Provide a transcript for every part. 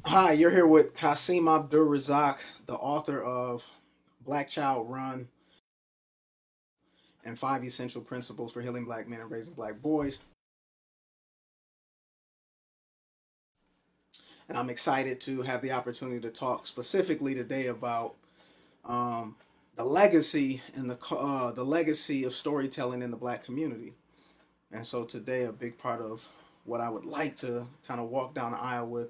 Hi, you're here with Kasim Abdur Razak, the author of Black Child Run and Five Essential Principles for Healing Black Men and Raising Black Boys. And I'm excited to have the opportunity to talk specifically today about um, the legacy and the legacy of storytelling in the Black community. And so today, a big part of what I would like to kind of walk down the aisle with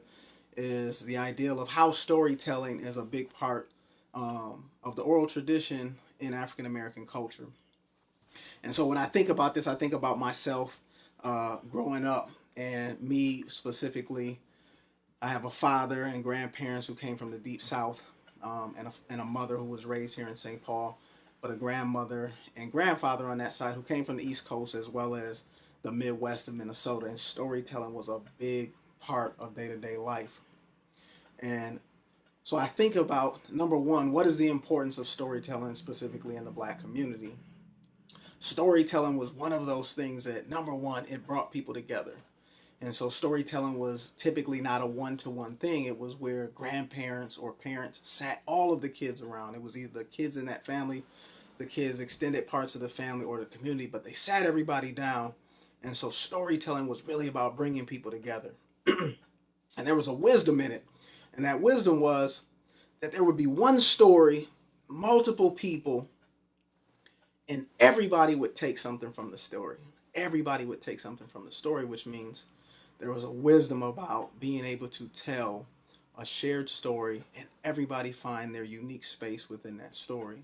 is the ideal of how storytelling is a big part of the oral tradition in African American culture. And so when I think about this, I think about myself growing up and me specifically. I have a father and grandparents who came from the deep South, and a mother who was raised here in St. Paul, but a grandmother and grandfather on that side who came from the East Coast as well as the Midwest of Minnesota. And storytelling was a big part of day to day life. And so I think about number one, what is the importance of storytelling specifically in the Black community? Storytelling was one of those things that, number one, it brought people together. And so storytelling was typically not a one-to-one thing. It was where grandparents or parents sat all of the kids around. It was either the kids in that family, the kids extended parts of the family or the community, but they sat everybody down. And so storytelling was really about bringing people together. And there was a wisdom in it. And that wisdom was that there would be one story, multiple people, and everybody would take something from the story. Everybody would take something from the story, which means there was a wisdom about being able to tell a shared story and everybody find their unique space within that story.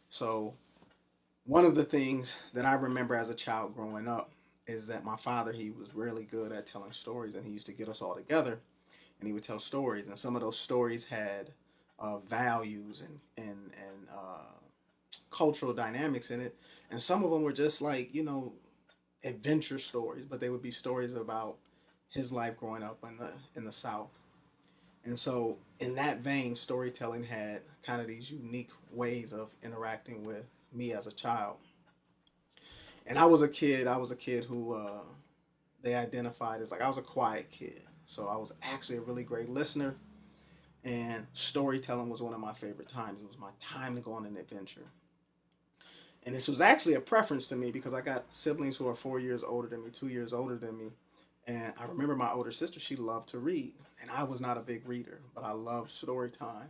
So, one of the things that I remember as a child growing up is that my father, he was really good at telling stories, and he used to get us all together and he would tell stories, and some of those stories had values and cultural dynamics in it, and some of them were just like adventure stories, but they would be stories about his life growing up in the South. And so, in that vein, storytelling had kind of these unique ways of interacting with me as a child. And I was a kid who they identified as, like, I was a quiet kid. So I was actually a really great listener, and storytelling was one of my favorite times. It was my time to go on an adventure. And this was actually a preference to me because I got siblings who are 4 years older than me, 2 years older than me. And I remember my older sister, she loved to read. And I was not a big reader, but I loved story time.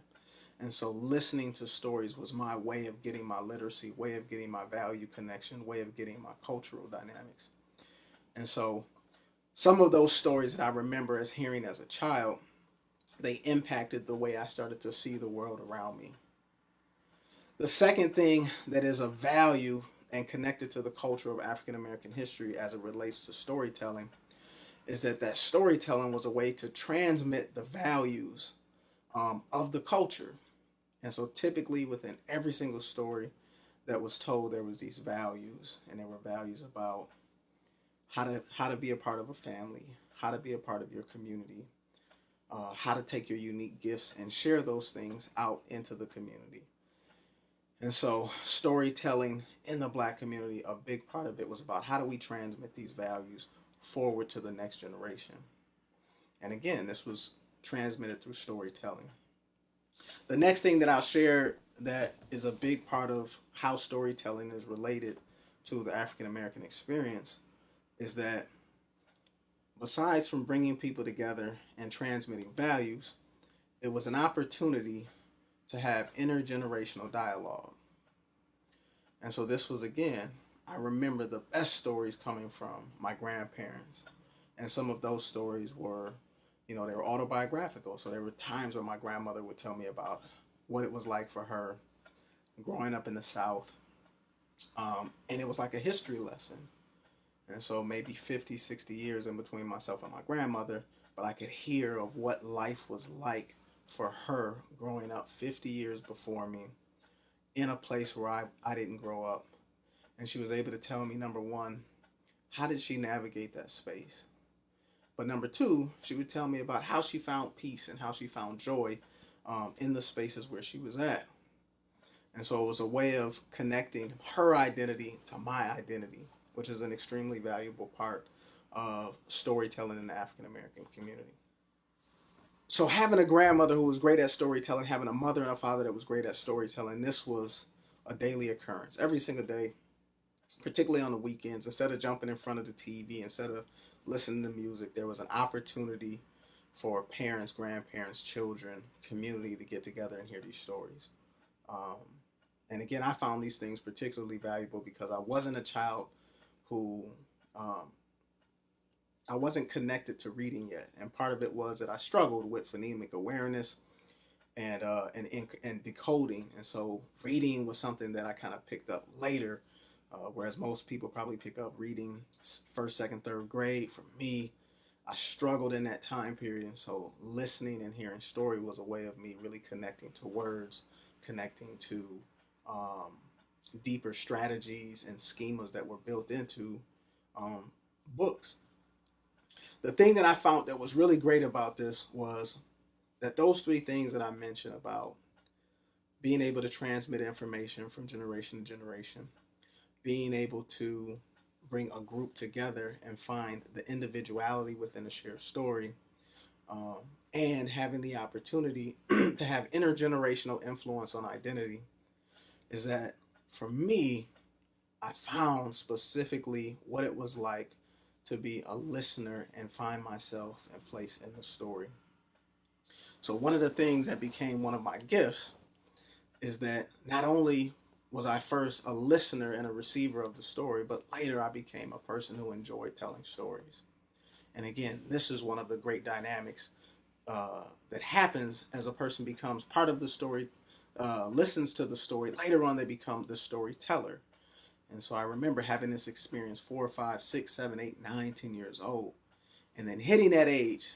And so listening to stories was my way of getting my literacy, way of getting my value connection, way of getting my cultural dynamics. And so some of those stories that I remember as hearing as a child, they impacted the way I started to see the world around me. The second thing that is of value and connected to the culture of African American history as it relates to storytelling is that storytelling was a way to transmit the values of the culture. And so typically within every single story that was told, there was these values, and there were values about how to be a part of a family, how to be a part of your community, how to take your unique gifts and share those things out into the community. And so, storytelling in the Black community, a big part of it was about how do we transmit these values forward to the next generation. And again, this was transmitted through storytelling. The next thing that I'll share that is a big part of how storytelling is related to the African American experience is that besides from bringing people together and transmitting values, it was an opportunity to have intergenerational dialogue. And so this was, again, I remember the best stories coming from my grandparents. And some of those stories were, they were autobiographical. So there were times where my grandmother would tell me about what it was like for her growing up in the South. And it was like a history lesson. And so maybe 50, 60 years in between myself and my grandmother, but I could hear of what life was like for her growing up 50 years before me in a place where I didn't grow up. And she was able to tell me, number one, how did she navigate that space? But number two, she would tell me about how she found peace and how she found joy in the spaces where she was at. And so it was a way of connecting her identity to my identity, which is an extremely valuable part of storytelling in the African American community. So having a grandmother who was great at storytelling, having a mother and a father that was great at storytelling, this was a daily occurrence every single day, particularly on the weekends. Instead of jumping in front of the TV, instead of listening to music, there was an opportunity for parents, grandparents, children, community to get together and hear these stories. Um, and again, I found these things particularly valuable because I wasn't a child who um, I wasn't connected to reading yet, and part of it was that I struggled with phonemic awareness and decoding, and so reading was something that I kind of picked up later, whereas most people probably pick up reading first, second, third grade. For me, I struggled in that time period, and so listening and hearing story was a way of me really connecting to words, connecting to um, deeper strategies and schemas that were built into um, books. The thing that I found that was really great about this was that those three things that I mentioned about being able to transmit information from generation to generation, being able to bring a group together and find the individuality within a shared story, um, and having the opportunity to have intergenerational influence on identity, is that for me, I found specifically what it was like to be a listener and find myself and place in the story. So one of the things that became one of my gifts is that not only was I first a listener and a receiver of the story, but later I became a person who enjoyed telling stories. And again, this is one of the great dynamics that happens as a person becomes part of the story, listens to the story. Later on, they become the storyteller. And so I remember having this experience 4, 5, 6, 7, 8, 9, 10 years old. And then hitting that age,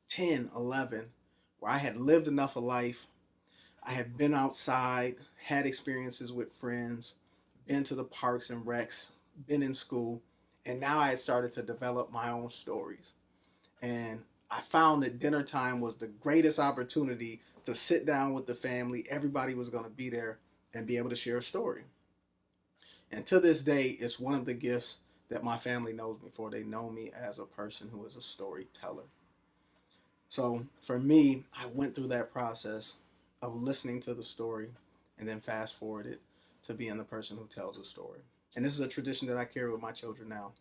10, 11, where I had lived enough of life. I had been outside, had experiences with friends, been to the parks and recs, been in school, and now I had started to develop my own stories. And I found that dinner time was the greatest opportunity to sit down with the family. Everybody was going to be there and be able to share a story. And to this day, it's one of the gifts that my family knows me for. They know me as a person who is a storyteller. So for me, I went through that process of listening to the story and then fast forwarded to being the person who tells a story. And this is a tradition that I carry with my children now.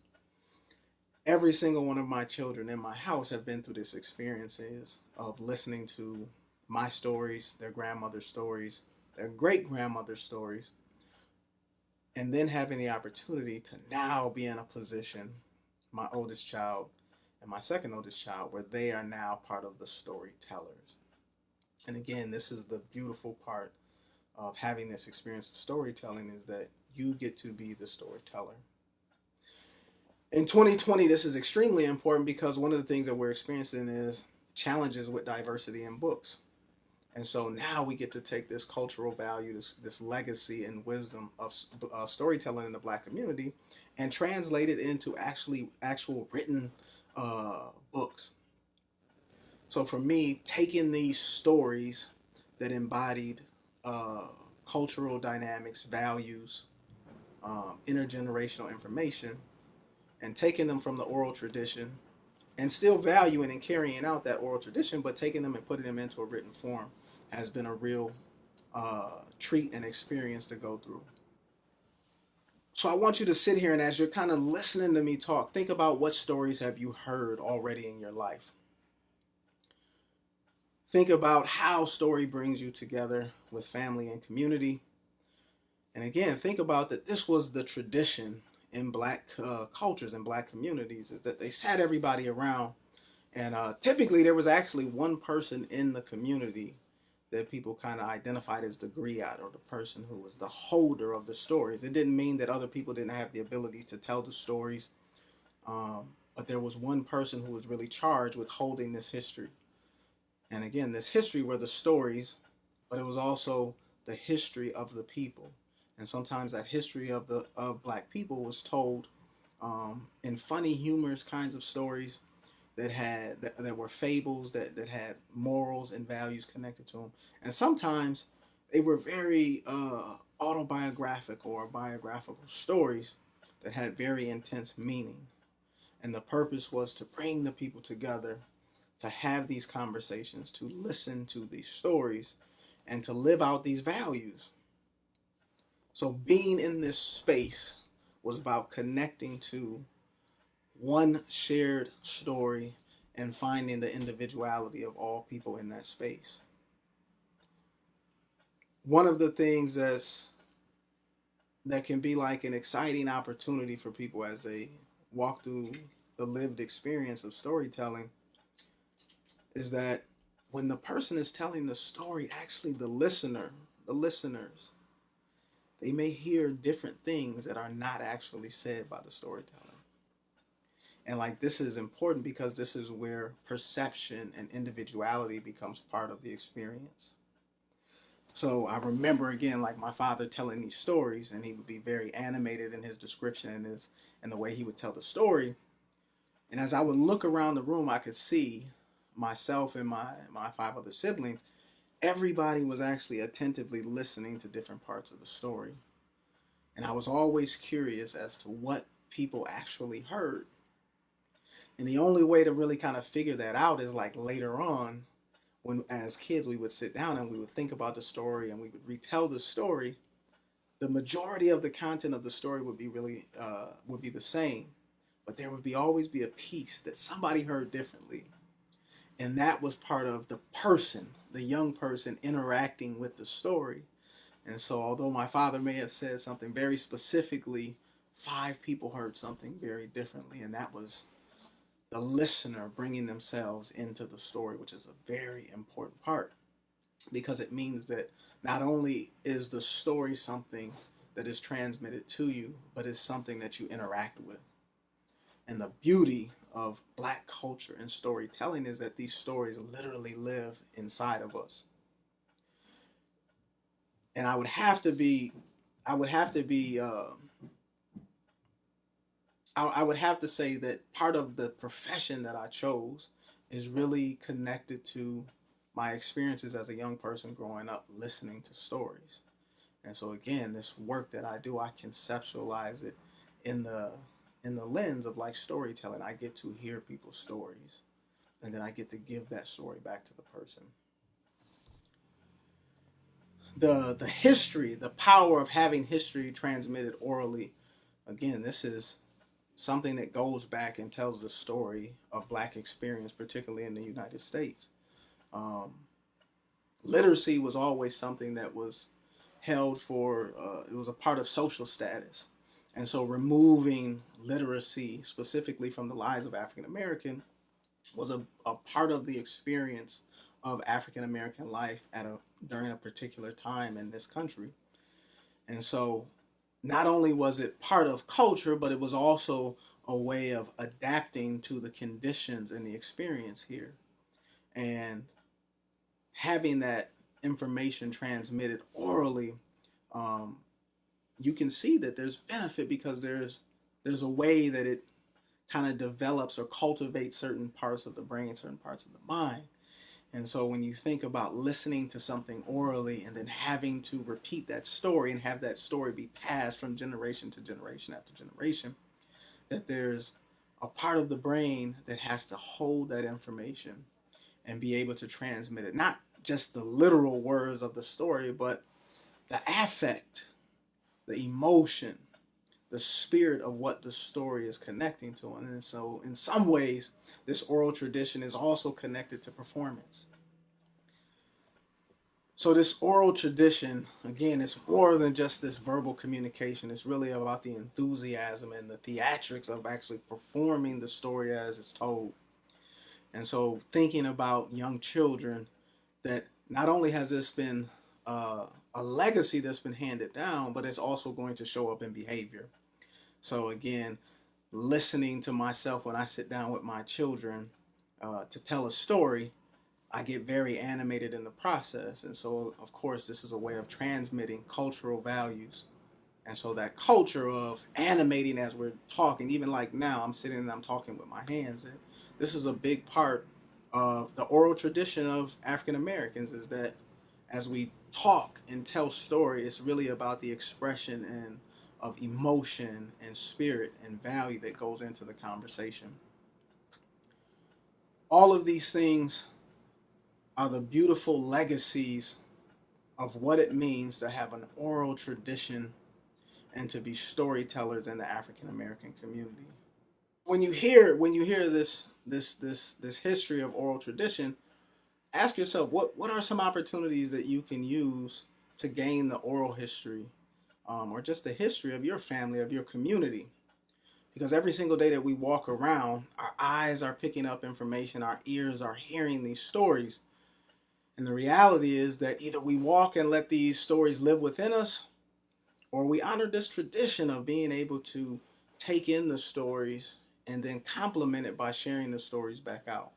Every single one of my children in my house have been through this experiences of listening to my stories, their grandmother's stories, their great grandmother's stories, and then having the opportunity to now be in a position, my oldest child and my second oldest child, where they are now part of the storytellers. And again, this is the beautiful part of having this experience of storytelling, is that you get to be the storyteller. In 2020, this is extremely important because one of the things that we're experiencing is challenges with diversity in books. And so now we get to take this cultural value, this legacy and wisdom of storytelling in the Black community, and translate it into actual written books. So for me, taking these stories that embodied uh, cultural dynamics, values, intergenerational information, and taking them from the oral tradition and still valuing and carrying out that oral tradition, but taking them and putting them into a written form has been a real treat and experience to go through. So I want you to sit here and as you're kind of listening to me talk, think about what stories have you heard already in your life. Think about how story brings you together with family and community. And again, think about that this was the tradition in Black cultures and Black communities, is that they sat everybody around, and typically there was actually one person in the community that people kind of identified as the griot, or the person who was the holder of the stories. It didn't mean that other people didn't have the ability to tell the stories, but there was one person who was really charged with holding this history. And again, this history were the stories, but it was also the history of the people. And sometimes that history of Black people was told in funny, humorous kinds of stories that were fables that had morals and values connected to them. And sometimes they were very autobiographical or biographical stories that had very intense meaning. And the purpose was to bring the people together to have these conversations, to listen to these stories, and to live out these values. So being in this space was about connecting to one shared story and finding the individuality of all people in that space. One of the things that can be like an exciting opportunity for people as they walk through the lived experience of storytelling is that when the person is telling the story, actually the listeners, they may hear different things that are not actually said by the storyteller. And like this is important because this is where perception and individuality becomes part of the experience. So I remember again, like my father telling these stories, and he would be very animated in his description and the way he would tell the story. And as I would look around the room, I could see myself and my five other siblings. Everybody was actually attentively listening to different parts of the story. And I was always curious as to what people actually heard. And the only way to really kind of figure that out is like later on, when as kids we would sit down and we would think about the story and we would retell the story. The majority of the content of the story would be would be the same, but there would be always be a piece that somebody heard differently, and that was part of the person, the young person interacting with the story. And so although my father may have said something very specifically, five people heard something very differently, and that was the listener bringing themselves into the story, which is a very important part because it means that not only is the story something that is transmitted to you, but it's something that you interact with. And the beauty of Black culture and storytelling is that these stories literally live inside of us. And I would have to be, I would have to be, I would have to say that part of the profession that I chose is really connected to my experiences as a young person growing up listening to stories. And so again, this work that I do, I conceptualize it in the lens of like storytelling. I get to hear people's stories and then I get to give that story back to the person. The history, the power of having history transmitted orally. Again, this is something that goes back and tells the story of Black experience, particularly in the United States. Um, Literacy was always something that was held for, it was a part of social status. And so removing literacy specifically from the lives of African American was a part of the experience of African American life during a particular time in this country. And so not only was it part of culture, but it was also a way of adapting to the conditions and the experience here. And having that information transmitted orally, um, you can see that there's benefit because there's a way that it kind of develops or cultivates certain parts of the brain, certain parts of the mind. And so when you think about listening to something orally and then having to repeat that story and have that story be passed from generation to generation after generation, that there's a part of the brain that has to hold that information and be able to transmit it. Not just the literal words of the story, but the affect, the emotion, the spirit of what the story is connecting to. And so in some ways, this oral tradition is also connected to performance. So this oral tradition, again, it's more than just this verbal communication. It's really about the enthusiasm and the theatrics of actually performing the story as it's told. And so thinking about young children, that not only has this been a legacy that's been handed down, but it's also going to show up in behavior. So again, listening to myself when I sit down with my children to tell a story, I get very animated in the process. And so, of course, this is a way of transmitting cultural values. And so that culture of animating as we're talking, even like now, I'm sitting and I'm talking with my hands. And this is a big part of the oral tradition of African Americans, is that as we talk and tell story, it's really about the expression and of emotion and spirit and value that goes into the conversation. All of these things are the beautiful legacies of what it means to have an oral tradition and to be storytellers in the African American community. When you hear this history of oral tradition, ask yourself what are some opportunities that you can use to gain the oral history, or just the history of your family, of your community. Because every single day that we walk around, our eyes are picking up information, our ears are hearing these stories. And the reality is that either we walk and let these stories live within us, or we honor this tradition of being able to take in the stories and then complement it by sharing the stories back out.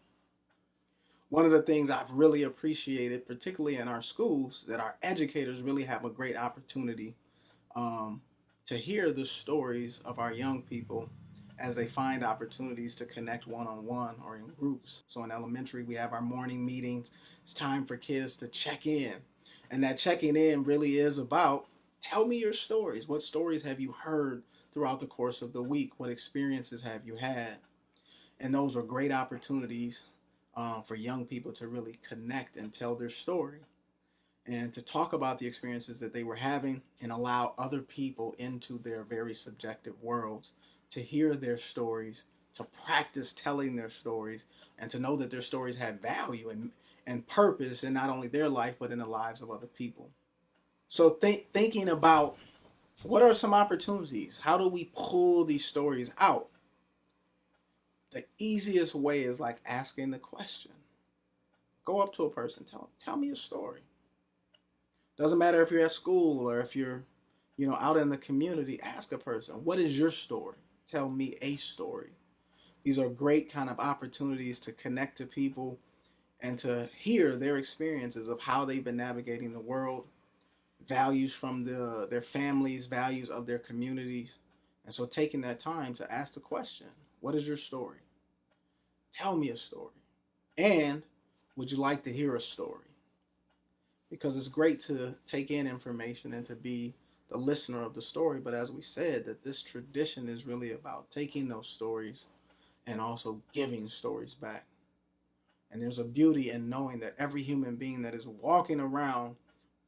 One of the things I've really appreciated, particularly in our schools, that our educators really have a great opportunity um, to hear the stories of our young people as they find opportunities to connect one-on-one or in groups. So in elementary, we have our morning meetings. It's time for kids to check in. And that checking in really is about, tell me your stories. What stories have you heard throughout the course of the week? What experiences have you had? And those are great opportunities for young people to really connect and tell their story, and to talk about the experiences that they were having and allow other people into their very subjective worlds to hear their stories, to practice telling their stories, and to know that their stories have value and purpose in not only their life, but in the lives of other people. So thinking about what are some opportunities? How do we pull these stories out? The easiest way is like asking the question. Go up to a person, tell me a story. Doesn't matter if you're at school or if you're, out in the community. Ask a person, what is your story? Tell me a story. These are great kind of opportunities to connect to people and to hear their experiences of how they've been navigating the world, values from their families, values of their communities. And so taking that time to ask the question, what is your story? Tell me a story. And would you like to hear a story? Because it's great to take in information and to be the listener of the story. But as we said, that this tradition is really about taking those stories and also giving stories back. And there's a beauty in knowing that every human being that is walking around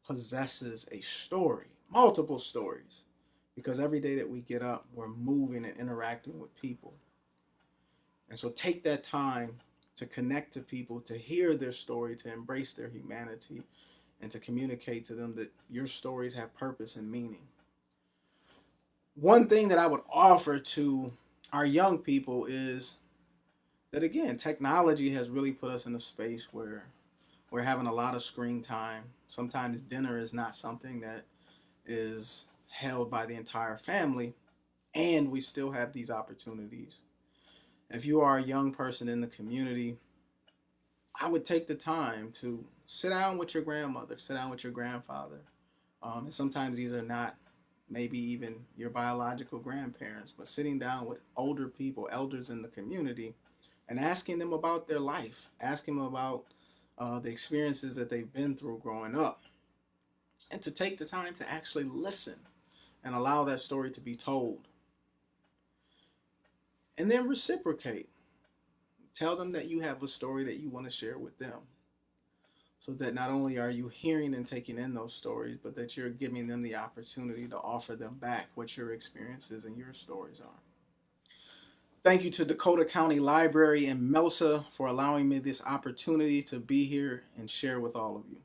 possesses a story, multiple stories. Because every day that we get up, we're moving and interacting with people. And so take that time to connect to people, to hear their story, to embrace their humanity, and to communicate to them that your stories have purpose and meaning. One thing that I would offer to our young people is that, again, technology has really put us in a space where we're having a lot of screen time. Sometimes dinner is not something that is held by the entire family, and we still have these opportunities. If you are a young person in the community, I would take the time to sit down with your grandmother, sit down with your grandfather. And sometimes these are not maybe even your biological grandparents, but sitting down with older people, elders in the community, and asking them about their life, asking them about the experiences that they've been through growing up, and to take the time to actually listen and allow that story to be told. And then reciprocate. Tell them that you have a story that you want to share with them, so that not only are you hearing and taking in those stories, but that you're giving them the opportunity to offer them back what your experiences and your stories are. Thank you to Dakota County Library in Melsa for allowing me this opportunity to be here and share with all of you.